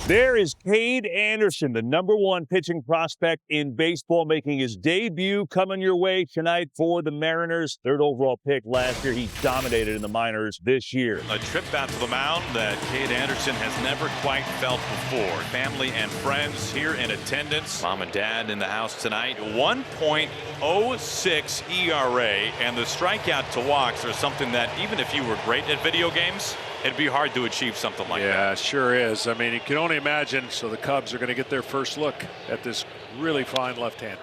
There is Kade Anderson, the #1 pitching prospect in baseball, making his debut, coming your way tonight for the Mariners. 3rd overall pick last year. He dominated in the minors this year. A trip out to the mound that Kade Anderson has never quite felt before. Family and friends here in attendance. Mom and dad in the house tonight. 1.06 ERA, and the strikeout to walks are something that even if you were great at video games, it'd be hard to achieve something like that. Yeah, sure is. I mean, you can only imagine. So the Cubs are going to get their first look at this really fine left-hander.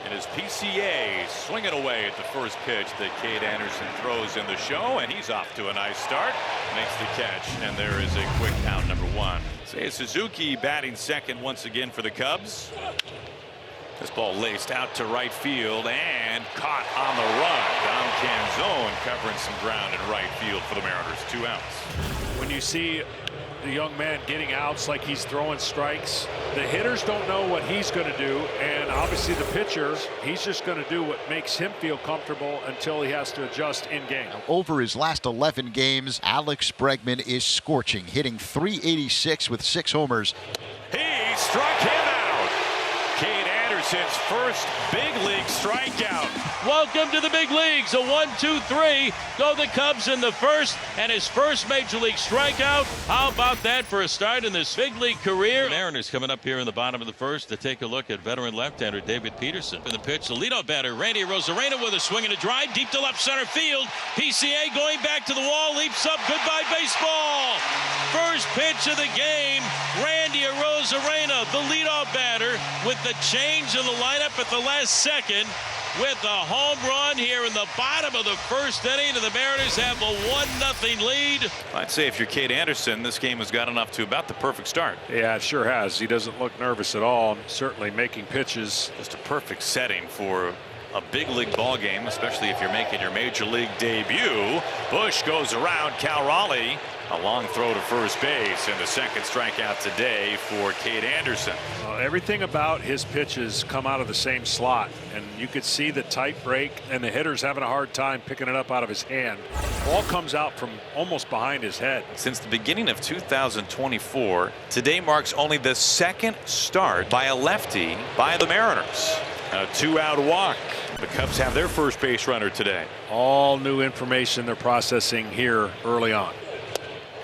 And his PCA swinging away at the first pitch that Kade Anderson throws in the show, and he's off to a nice start. Makes the catch, and there is a quick out, #1. Seiya Suzuki batting second once again for the Cubs. This ball laced out to right field and caught on the run. Dom Canzone covering some ground in right field for the Mariners. 2 outs. When you see the young man getting outs like he's throwing strikes, the hitters don't know what he's going to do, and obviously the pitcher, he's just going to do what makes him feel comfortable until he has to adjust in game. Over his last 11 games, Alex Bregman is scorching, hitting .386 with 6 homers. He struck him out. Kade Anderson's first big league strikeout. Welcome to the big leagues. A 1-2-3. Go the Cubs in the first, and his first major league strikeout. How about that for a start in this big league career? Mariners coming up here in the bottom of the first to take a look at veteran left-hander David Peterson. In the pitch, the leadoff batter Randy Arozarena with a swing and a drive deep to left center field. PCA going back to the wall, leaps up. Goodbye baseball. First pitch of the game. Randy Arozarena, the leadoff batter, with the change in the lineup at the last second, with a home run here in the bottom of the first inning, and the Mariners have a 1-0 lead. I'd say if you're Kade Anderson, this game has gotten off to about the perfect start. Yeah, it sure has. He doesn't look nervous at all. Certainly making pitches. Just a perfect setting for a big league ball game, especially if you're making your major league debut. Bush goes around Cal Raleigh. A long throw to first base, and the second strikeout today for Kade Anderson. Everything about his pitches come out of the same slot, and you could see the tight break, and the hitter's having a hard time picking it up out of his hand. Ball comes out from almost behind his head. Since the beginning of 2024, today marks only the second start by a lefty by the Mariners. A 2-out walk. The Cubs have their first base runner today. All new information they're processing here early on.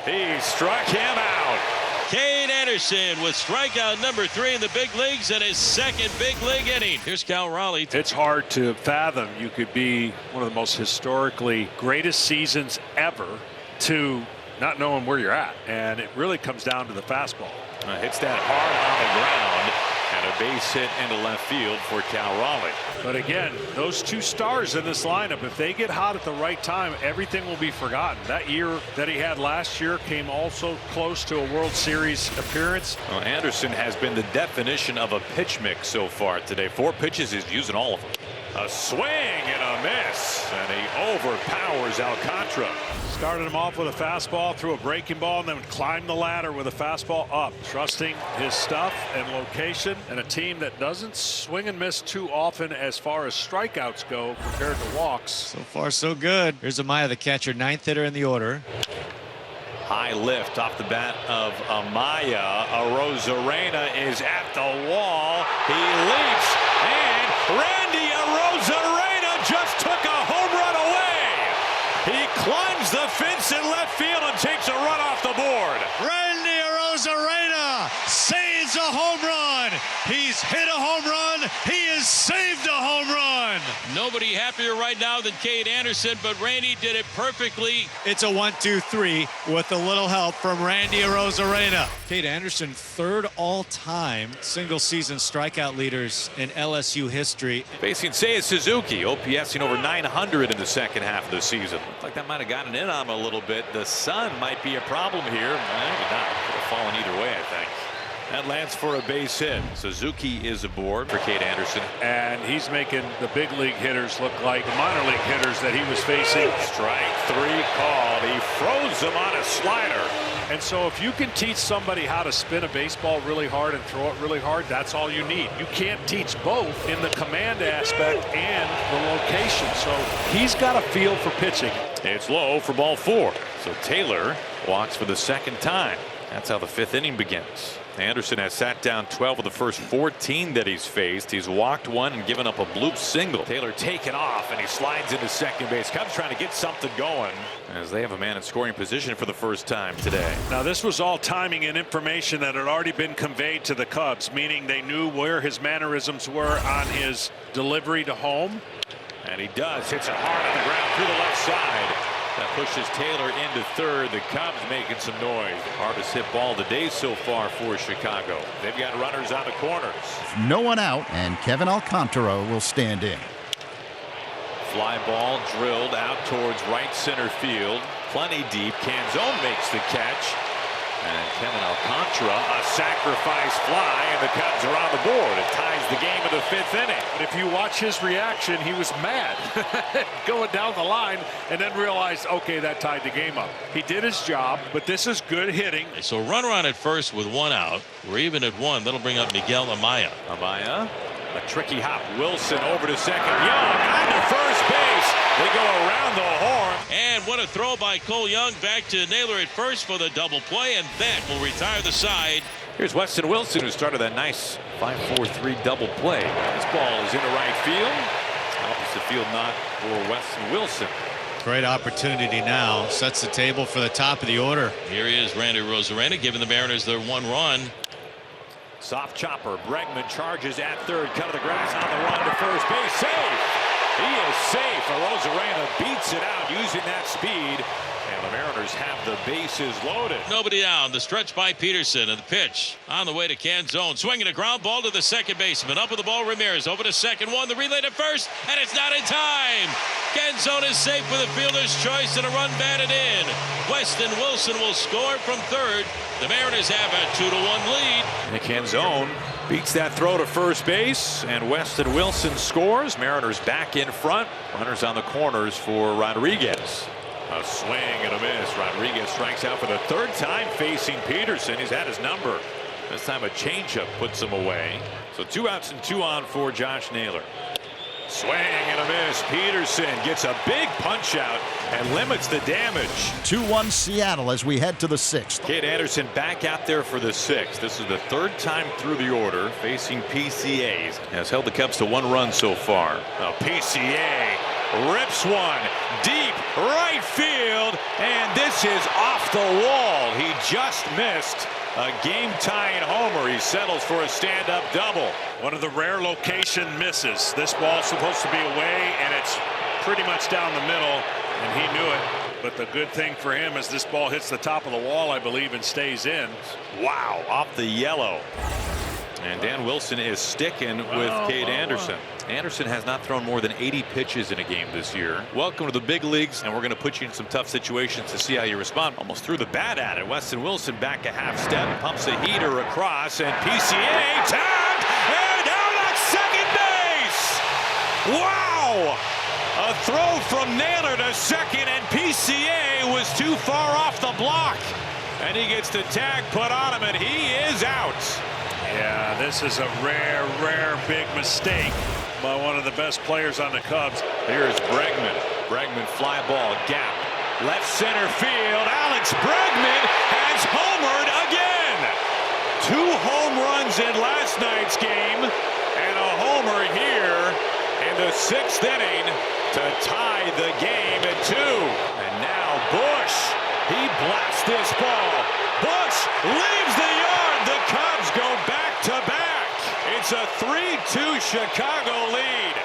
He struck him out. Kade Anderson with strikeout #3 in the big leagues in his second big league inning. Here's Cal Raleigh. It's hard to fathom you could be one of the most historically greatest seasons ever to not knowing where you're at, and it really comes down to the fastball. Hits that hard on the ground, and a base hit into left field for Cal Raleigh. But again, those 2 stars in this lineup, if they get hot at the right time, everything will be forgotten. That year that he had last year came also close to a World Series appearance. Well, Anderson has been the definition of a pitch mix so far today. 4 pitches, he's using all of them. A swing and a miss, and he overpowers Alcantara. Started him off with a fastball, threw a breaking ball, and then climbed the ladder with a fastball up, trusting his stuff and location, and a team that doesn't swing and miss too often as far as strikeouts go compared to walks. So far, so good. Here's Amaya, the catcher, 9th hitter in the order. High lift off the bat of Amaya. Arozarena is at the wall. He leaps, and Randy Arozarena just took a home run away. He climbs the fence in left field and takes a run off the board. Randy Arozarena saves a home run. He's hit a home run. He has saved a home run. Nobody happier right now than Kade Anderson, but Randy did it perfectly. It's a 1-2-3 with a little help from Randy Arozarena. Kade Anderson, 3rd all-time single-season strikeout leaders in LSU history. Facing Seiya Suzuki, OPSing over 900 in the second half of the season. Looked like that might have gotten in on him a little bit. The sun might be a problem here. Maybe not. Could have fallen either way, I think. That lands for a base hit. Suzuki is aboard for Kade Anderson. And he's making the big league hitters look like the minor league hitters that he was facing. Strike 3 called. He froze him on a slider. And so if you can teach somebody how to spin a baseball really hard and throw it really hard, that's all you need. You can't teach both in the command aspect and the location. So he's got a feel for pitching. It's low for ball 4. So Taylor walks for the second time. That's how the 5th inning begins. Anderson has sat down 12 of the first 14 that he's faced. He's walked one and given up a bloop single. Taylor taken off, and he slides into second base. Cubs trying to get something going as they have a man in scoring position for the first time today. Now this was all timing and information that had already been conveyed to the Cubs, meaning they knew where his mannerisms were on his delivery to home. And he does. Hits it hard on the ground through the left side. That pushes Taylor into third. The Cubs making some noise. Hardest hit ball of the day so far for Chicago. They've got runners on the corners. No one out, and Kevin Alcantara will stand in. Fly ball drilled out towards right center field. Plenty deep. Canzone makes the catch. And Kevin Alcantara, a sacrifice fly, and the Cubs are on the board. It ties the game of the 5th inning. But if you watch his reaction, he was mad going down the line and then realized, okay, that tied the game up. He did his job, but this is good hitting. So runner on at first with 1 out. We're even at 1. That'll bring up Miguel Amaya. Amaya, a tricky hop. Wilson over to second. Young on to first base. They go around the horn. And what a throw by Cole Young back to Naylor at first for the double play, and that will retire the side. Here's Weston Wilson, who started that nice 5-4-3 double play. This ball is into right field. Opposite field knock for Weston Wilson. Great opportunity now. Sets the table for the top of the order. Here he is, Randy Arozarena, giving the Mariners their 1 run. Soft chopper. Bregman charges at third. Cut of the grass on the run to first base. Safe. He is safe. Arozarena beats it out using that speed. And the Mariners have the bases loaded. Nobody down. The stretch by Peterson, and the pitch on the way to Canzone. Swinging a ground ball to the second baseman. Up with the ball, Ramirez over to second one. The relay to first, and it's not in time. Canzone is safe with a fielder's choice and a run batted in. Weston Wilson will score from third. The Mariners have a 2-1 lead. And Canzone beats that throw to first base, and Weston Wilson scores. Mariners back in front. Runners on the corners for Rodriguez. A swing and a miss. Rodriguez strikes out for the 3rd time facing Peterson. He's had his number. This time a changeup puts him away. So 2 outs and 2 on for Josh Naylor. Swing and a miss. Peterson gets a big punch out and limits the damage. 2-1 Seattle as we head to the 6th. Kade Anderson back out there for the 6th. This is the 3rd time through the order facing PCAs. Has held the Cubs to 1 run so far. Now PCA rips one deep right field, and this is off the wall. He just missed a game-tying homer. He settles for a stand-up double. One of the rare location misses. This ball's supposed to be away, and it's pretty much down the middle, and he knew it. But the good thing for him is this ball hits the top of the wall, I believe, and stays in. Wow, off the yellow. And Dan Wilson is sticking with Kade Anderson. Anderson has not thrown more than 80 pitches in a game this year. Welcome to the big leagues, and we're going to put you in some tough situations to see how you respond. Almost threw the bat at it. Weston Wilson back a half step, pumps a heater across, and PCA tagged and down at second base. Wow! A throw from Naylor to second, and PCA was too far off the block. And he gets the tag put on him, and he is out. Yeah, this is a rare big mistake by one of the best players on the Cubs. Here's Bregman. Bregman fly ball gap. Left center field. Alex Bregman has homered again. 2 home runs in last night's game and a homer here in the 6th inning to tie the game at 2. And now Bush. He blasts this ball. Bush leaves the yard. The Cubs go back to back. It's a 3-2 Chicago lead.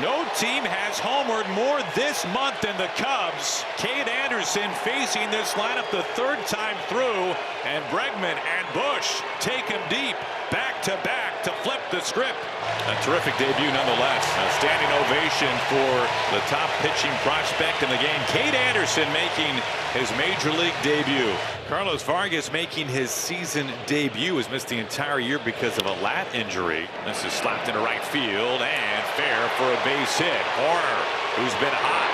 No team has homered more this month than the Cubs. Kade Anderson facing this lineup the 3rd time through, and Bregman and Bush take him deep, back to back to flip the script. A terrific debut nonetheless. A standing ovation for the top pitching prospect in the game. Kade Anderson making his major league debut. Carlos Vargas making his season debut. Has missed the entire year because of a lat injury. This is slapped into right field and fair for a base hit. Horner, who's been hot,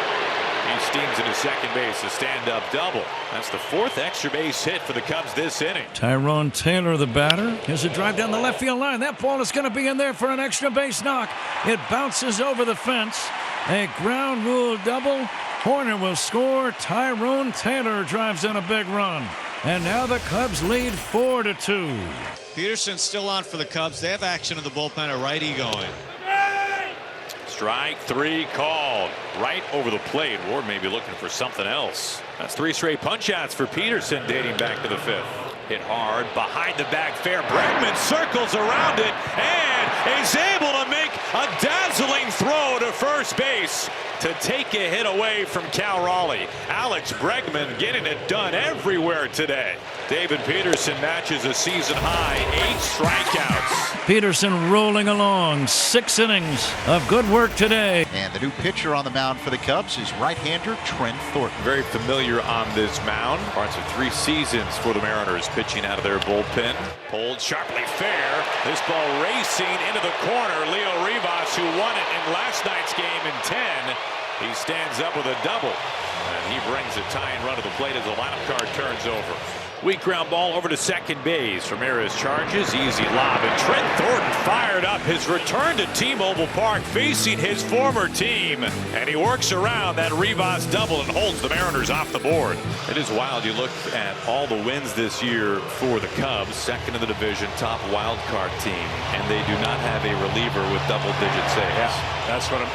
he steams into second base, a stand-up double. That's the 4th extra base hit for the Cubs this inning. Tyrone Taylor, the batter. Here's a drive down the left field line. That ball is going to be in there for an extra base knock. It bounces over the fence. A ground rule double. Horner will score. Tyrone Taylor drives in a big run. And now the Cubs lead 4-2. Peterson's still on for the Cubs. They have action in the bullpen, a righty going. Strike 3 called right over the plate. Ward may be looking for something else. That's 3 straight punch outs for Peterson dating back to the 5th. Hit hard behind the back fair. Bregman circles around it and is able to make a dazzling throw to first base to take a hit away from Cal Raleigh. Alex Bregman getting it done everywhere today. David Peterson matches a season high 8 strikeouts. Peterson rolling along, 6 innings of good work today. And the new pitcher on the mound for the Cubs is right-hander Trent Thornton. Very familiar on this mound. Parts of 3 seasons for the Mariners pitching out of their bullpen. Pulled sharply fair. This ball racing into the corner. Leo Rivas, who won it in last night's game in 10. He stands up with a double. And he brings a tying run to the plate as the lineup card turns over. Weak ground ball over to second base. Ramirez charges, easy lob, and Trent Thornton fired up his return to T-Mobile Park facing his former team, and he works around that Rivas double and holds the Mariners off the board. It is wild. You look at all the wins this year for the Cubs, second in the division, top wild card team, and they do not have a reliever with double-digit saves. Yeah,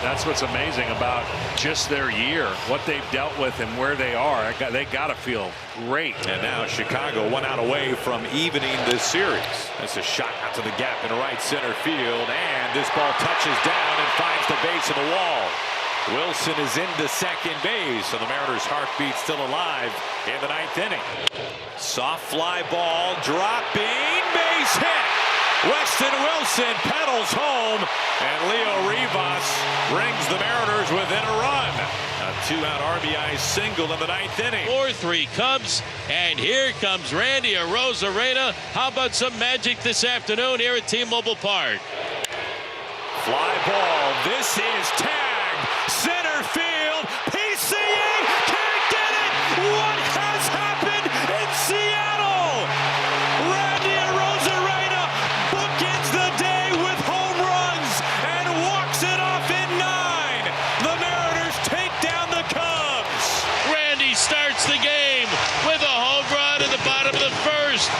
that's what's amazing about just their year, what they've dealt with and where they are. They got to feel great. And now Chicago 1 out away from evening this series. That's a shot out to the gap in right center field, and this ball touches down and finds the base of the wall. Wilson is into second base, and the Mariners' heartbeat still alive in the 9th inning. Soft fly ball, dropping, base hit. Weston Wilson pedals home, and Leo Rivas brings the Mariners within a run. A 2-out RBI single in the 9th inning. 4-3 Cubs, and here comes Randy Arozarena. How about some magic this afternoon here at T-Mobile Park? Fly ball. This is tagged. Center field. PCA can't get it. What has happened in Seattle? Randy Arozarena bookends the day with home runs and walks it off in 9. The Mariners take down the Cubs. Randy starts the game with a home run in the bottom of the 1st.